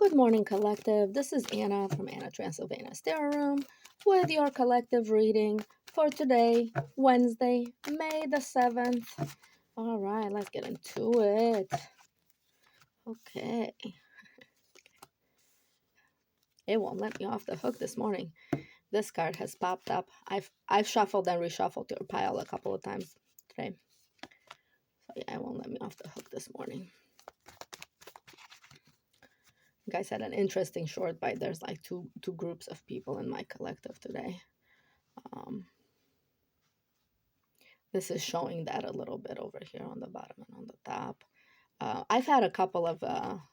Good morning, collective. This is Anna from Anna Transylvania Tarot Room with your collective reading for today, Wednesday, May the 7th. All right, let's get into it. Okay. It won't let me off the hook this morning. This card has popped up. I've shuffled and reshuffled your pile a couple of times today. So yeah, it won't let me off the hook this morning. You guys had an interesting short bite. There's like two groups of people in my collective today. This is showing that a little bit over here on the bottom and on the top. I've had a couple of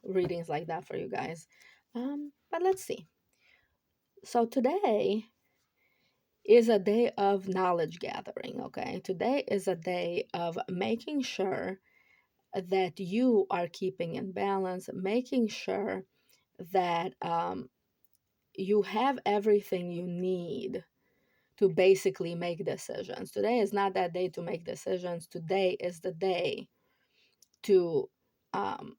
readings like that for you guys. But let's see. So today is a day of knowledge gathering, okay? Today is a day of making sure that you are keeping in balance, making sure that you have everything you need to basically make decisions. Today is not that day to make decisions. Today is the day to um,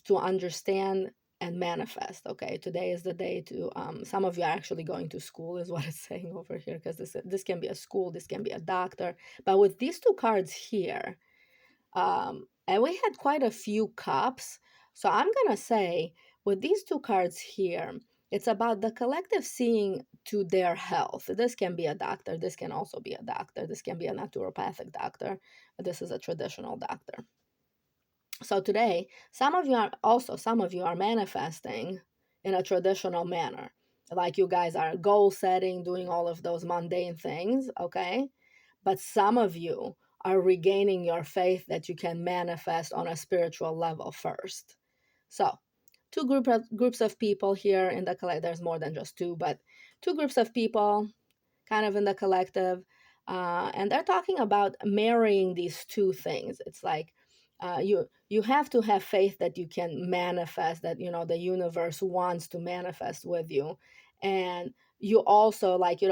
understand and manifest. Okay, today is the day to. Some of you are actually going to school, is what it's saying over here, because this can be a school, this can be a doctor. But with these two cards here, and we had quite a few cups, so I'm gonna say with these two cards here, it's about the collective seeing to their health. This can be a doctor. This can also be a doctor. This can be a naturopathic doctor. This is a traditional doctor. So today, some of you are manifesting in a traditional manner. Like you guys are goal setting, doing all of those mundane things, okay? But some of you are regaining your faith that you can manifest on a spiritual level first. So, two groups of people here in the collective. There's more than just two, but two groups of people kind of in the collective. And they're talking about marrying these two things. It's like you have to have faith that you can manifest, that the universe wants to manifest with you, and you also like you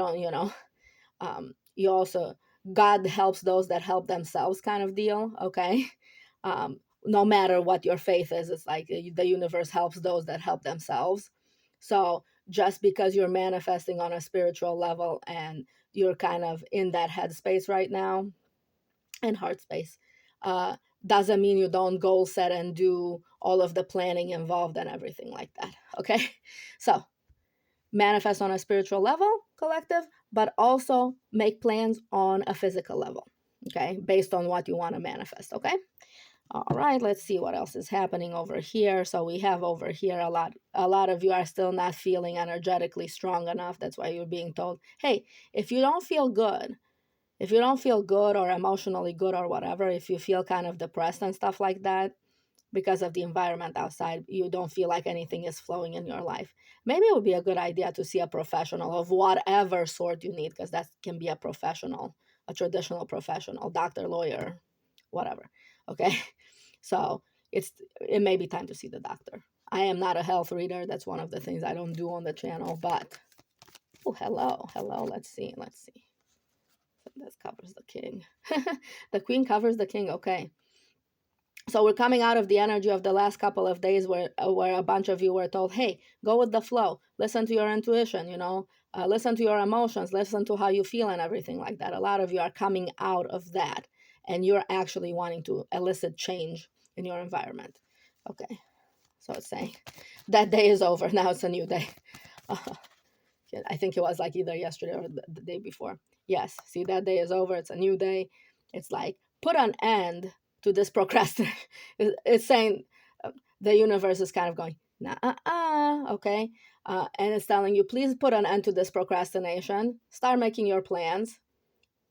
also, God helps those that help themselves, kind of deal. Okay. No matter what your faith is, it's like the universe helps those that help themselves. So just because you're manifesting on a spiritual level and you're kind of in that headspace right now and heart space, doesn't mean you don't goal set and do all of the planning involved and everything like that. Okay. So manifest on a spiritual level, collective, but also make plans on a physical level. Okay. Based on what you want to manifest. Okay. All right, let's see what else is happening over here. So we have over here a lot of you are still not feeling energetically strong enough. That's why you're being told, hey, if you don't feel good, or emotionally good or whatever, if you feel kind of depressed and stuff like that, because of the environment outside, you don't feel like anything is flowing in your life, maybe it would be a good idea to see a professional of whatever sort you need, because that can be a professional, a traditional professional, doctor, lawyer, whatever. Okay. So it may be time to see the doctor. I am not a health reader. That's one of the things I don't do on the channel. But hello. Let's see. This covers the king. The queen covers the king. Okay. So we're coming out of the energy of the last couple of days where a bunch of you were told, hey, go with the flow, listen to your intuition, listen to your emotions, listen to how you feel and everything like that. A lot of you are coming out of that and you're actually wanting to elicit change in your environment. Okay, so it's saying that day is over. Now it's a new day. I think it was like either yesterday or the day before. Yes, see, that day is over. It's a new day. It's like, put an end to this procrastination. It's saying the universe is kind of going, okay. And it's telling you, please put an end to this procrastination. Start making your plans.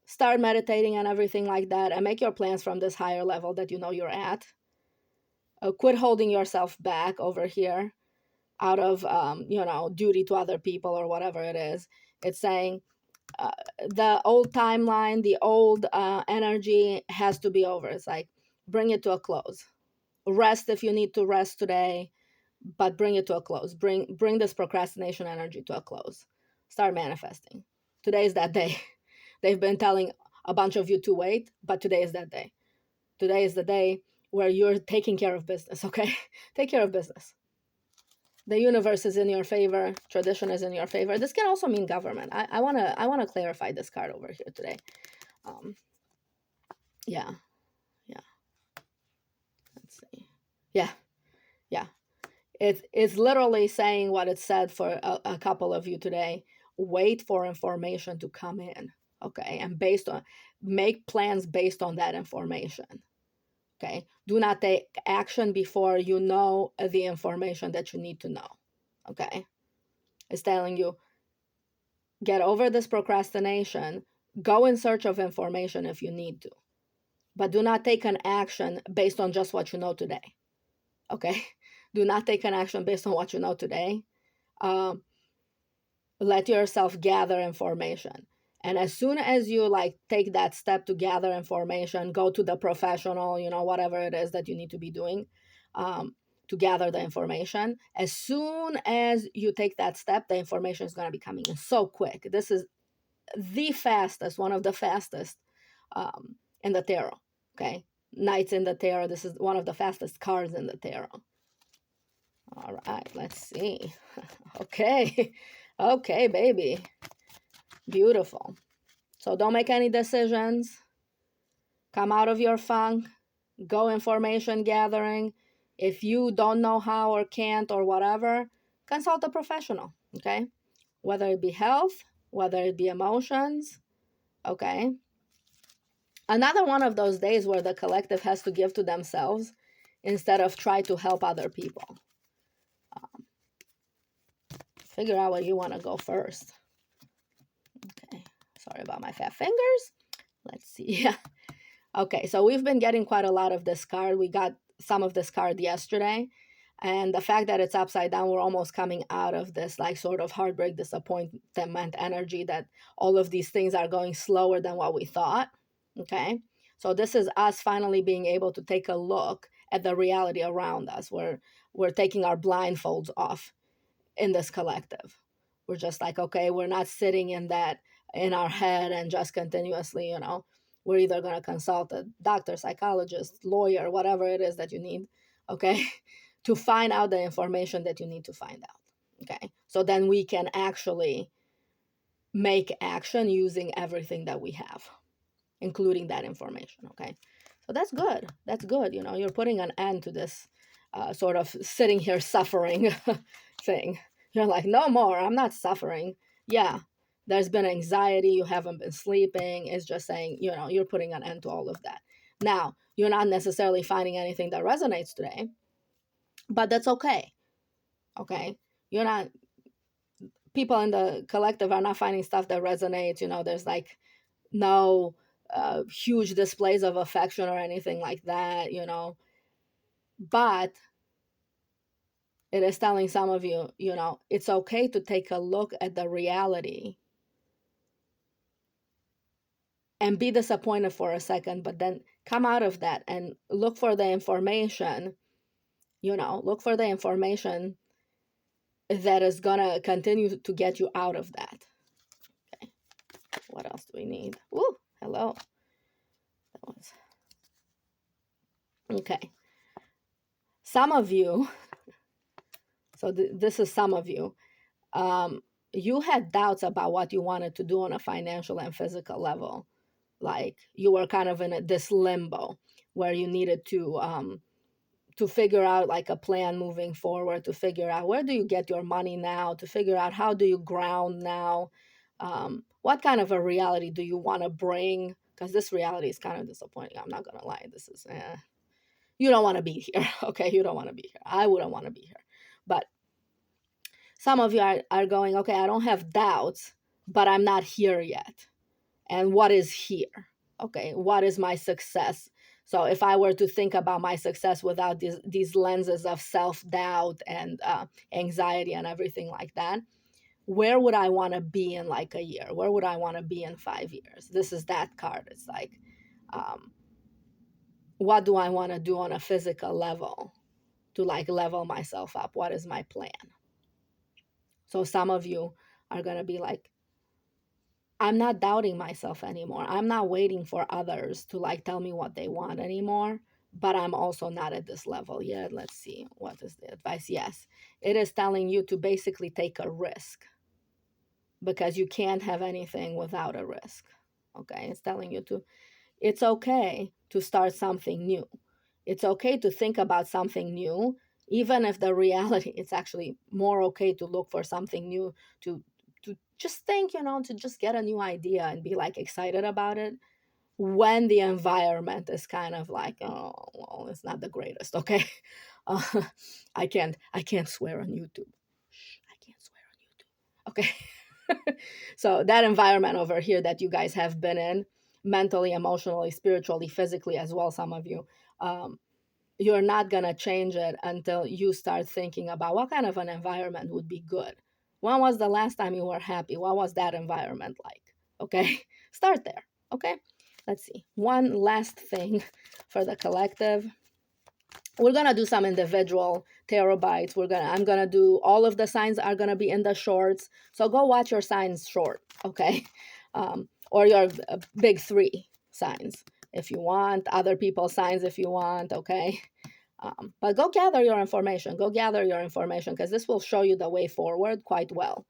Start meditating and everything like that, and make your plans from this higher level that you know you're at. Quit holding yourself back over here out of duty to other people or whatever it is. It's saying the old timeline, the old energy has to be over. It's like, bring it to a close. Rest if you need to rest today, but bring it to a close. Bring this procrastination energy to a close. Start manifesting. Today is that day. They've been telling a bunch of you to wait, but today is that day. Today is the day where you're taking care of business. Okay. Take care of business. the universe is in your favor, tradition is in your favor. This can also mean government. I wanna clarify this card over here today. Um, yeah, yeah. Let's see. Yeah, yeah. It's literally saying what it said for a couple of you today. Wait for information to come in, okay, and make plans based on that information. Okay, do not take action before you know the information that you need to know. Okay, it's telling you, get over this procrastination, go in search of information if you need to, but do not take an action based on just what you know today. Okay, do not take an action based on what you know today. um, Let yourself gather information, and as soon as you like take that step to gather information, go to the professional, whatever it is that you need to be doing, um, to gather the information. As soon as you take that step, the information is going to be coming in so quick. This is the fastest, one of the fastest, in the tarot. Okay, knights in the tarot, this is one of the fastest cards in the tarot. All right, let's see. Okay. Okay, baby. Beautiful. So don't make any decisions. Come out of your funk. Go information gathering. If you don't know how or can't or whatever, consult a professional, okay? Whether it be health, whether it be emotions, okay? Another one of those days where the collective has to give to themselves instead of try to help other people. Figure out where you want to go first. Okay, sorry about my fat fingers. Let's see. Yeah. Okay, so we've been getting quite a lot of this card. We got some of this card yesterday. And the fact that it's upside down, we're almost coming out of this like sort of heartbreak, disappointment energy that all of these things are going slower than what we thought. Okay, so this is us finally being able to take a look at the reality around us. We're taking our blindfolds off in this collective. We're just like, okay, we're not sitting in our head and just continuously, we're either going to consult a doctor, psychologist, lawyer, whatever it is that you need, okay, to find out the information that you need to find out. Okay, so then we can actually make action using everything that we have, including that information. Okay, so that's good. That's good. You're putting an end to this sort of sitting here suffering thing. You're like, no more, I'm not suffering. Yeah, there's been anxiety, you haven't been sleeping. It's just saying, you're putting an end to all of that. Now, you're not necessarily finding anything that resonates today, but that's okay. Okay, you're not, people in the collective are not finding stuff that resonates. There's like no huge displays of affection or anything like that. But it is telling some of you, it's okay to take a look at the reality and be disappointed for a second, but then come out of that and look for the information, look for the information that is gonna continue to get you out of that. Okay, what else do we need? Ooh, hello. That was okay. Some of you, so this is some of you, you had doubts about what you wanted to do on a financial and physical level. Like you were kind of in this limbo where you needed to figure out like a plan moving forward, to figure out where do you get your money now, to figure out how do you ground now, what kind of a reality do you want to bring, because this reality is kind of disappointing. I'm not gonna lie, this is you don't want to be here. Okay, you don't want to be here. I wouldn't want to be here. But some of you are going, okay, I don't have doubts, but I'm not here yet. And what is here? Okay, what is my success? So if I were to think about my success without these lenses of self-doubt and anxiety and everything like that, where would I want to be in like a year? Where would I want to be in 5 years? This is that card. It's like, what do I want to do on a physical level to like level myself up? What is my plan? So some of you are going to be like, I'm not doubting myself anymore. I'm not waiting for others to like tell me what they want anymore. but I'm also not at this level yet. Let's see, what is the advice? Yes, it is telling you to basically take a risk, because you can't have anything without a risk. Okay, it's telling you to, it's okay to start something new. It's okay to think about something new, even if the reality, it's actually more okay to look for something new, to just think, to just get a new idea and be like excited about it, when the environment is kind of like, oh, well, it's not the greatest. Okay. uh, I can't swear on YouTube. I can't swear on YouTube. Okay. So that environment over here that you guys have been in, mentally, emotionally, spiritually, physically as well, some of you, um, you're not going to change it until you start thinking about what kind of an environment would be good. When was the last time you were happy? What was that environment like? Okay. Start there. Okay. Let's see. One last thing for the collective. We're gonna do some individual terabytes. I'm gonna do, all of the signs are gonna be in the shorts. So go watch your signs short, okay? Or your big three signs if you want, other people's signs if you want, okay? But go gather your information. Go gather your information, because this will show you the way forward quite well.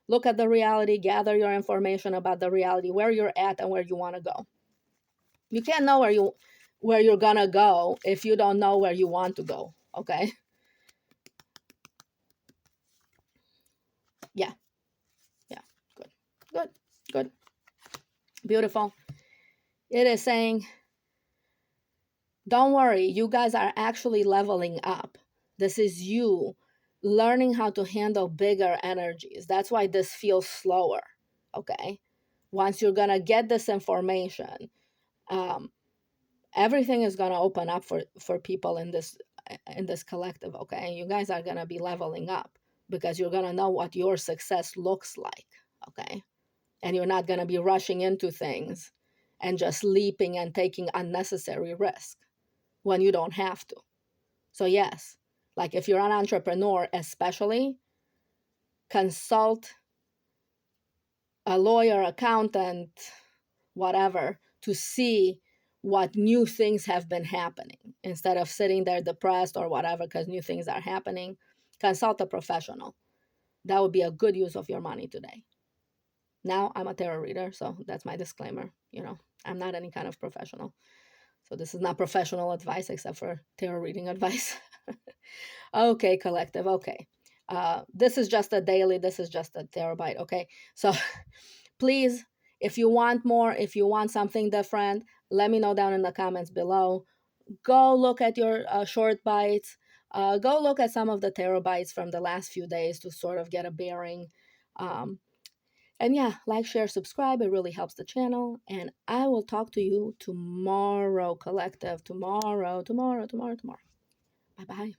Look at the reality, gather your information about the reality, where you're at and where you want to go. You can't know where you're gonna go if you don't know where you want to go. Okay. Yeah. Yeah. Good. Good. Good. Beautiful. It is saying, don't worry, you guys are actually leveling up. This is you learning how to handle bigger energies. That's why this feels slower. Okay. Once you're gonna get this information, um, everything is gonna open up for people in this collective. Okay, you guys are gonna be leveling up, because you're gonna know what your success looks like. Okay, and you're not gonna be rushing into things and just leaping and taking unnecessary risk when you don't have to. So yes, like if you're an entrepreneur, especially, consult a lawyer, accountant, whatever, to see what new things have been happening, instead of sitting there depressed or whatever because new things are happening. Consult a professional. That would be a good use of your money today. Now, I'm a tarot reader, so that's my disclaimer. I'm not any kind of professional. So this is not professional advice except for tarot reading advice. Okay, collective. Okay. This is just a daily, this is just a terabyte. Okay. So please, if you want more, if you want something different, let me know down in the comments below. Go look at your short bites. Go look at some of the terabytes from the last few days to sort of get a bearing. Um, and yeah, like, share, subscribe. It really helps the channel. And I will talk to you tomorrow, collective. Tomorrow. Bye bye.